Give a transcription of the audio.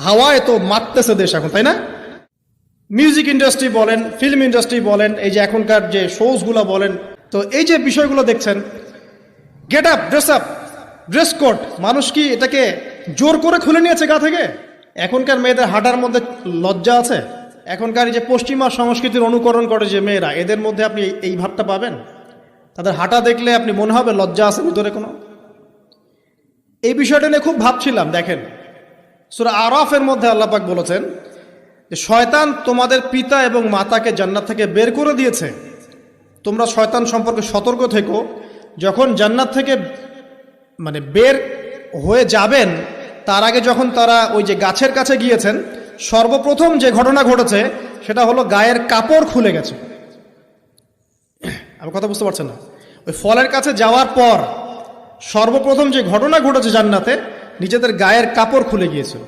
হাওয়ায় তো মারতেছে দেশ এখন, তাই না? মিউজিক ইন্ডাস্ট্রি বলেন, ফিল্ম ইন্ডাস্ট্রি বলেন, এই যে এখনকার যে শোজগুলো বলেন, তো এই যে বিষয়গুলো দেখছেন, গেট আপ, ড্রেস কোড, মানুষ কি এটাকে জোর করে খুলে নিয়েছে গা থেকে? এখনকার মেয়েদের হাঁটার মধ্যে লজ্জা আছে? এখনকার এই যে পশ্চিমা সংস্কৃতির অনুকরণ করে যে মেয়েরা, এদের মধ্যে আপনি এই ভাবটা পাবেন? তাদের হাঁটা দেখলে আপনি মনে হবে লজ্জা আছে ভিতরে কোনো? এই বিষয়টা নিয়ে খুব ভাবছিলাম। দেখেন, সূরা আরাফের মধ্যে আল্লাহ পাক বলেছেন যে শয়তান তোমাদের পিতা এবং মাতাকে জান্নাত থেকে বের করে দিয়েছে, তোমরা শয়তান সম্পর্কে সতর্ক থেকো। যখন জান্নাত থেকে বের হয়ে যাবেন, তার আগে যখন তারা ওই যে গাছের কাছে গিয়েছেন, সর্বপ্রথম যে ঘটনা ঘটেছে সেটা হলো গায়ের কাপড় খুলে গেছে। আমার কথা বুঝতে পারছেন না? ওই ফলের কাছে যাওয়ার পর সর্বপ্রথম যে ঘটনা ঘটেছে জান্নাতে, নিজেদের গায়ের কাপড় খুলে গিয়েছিল।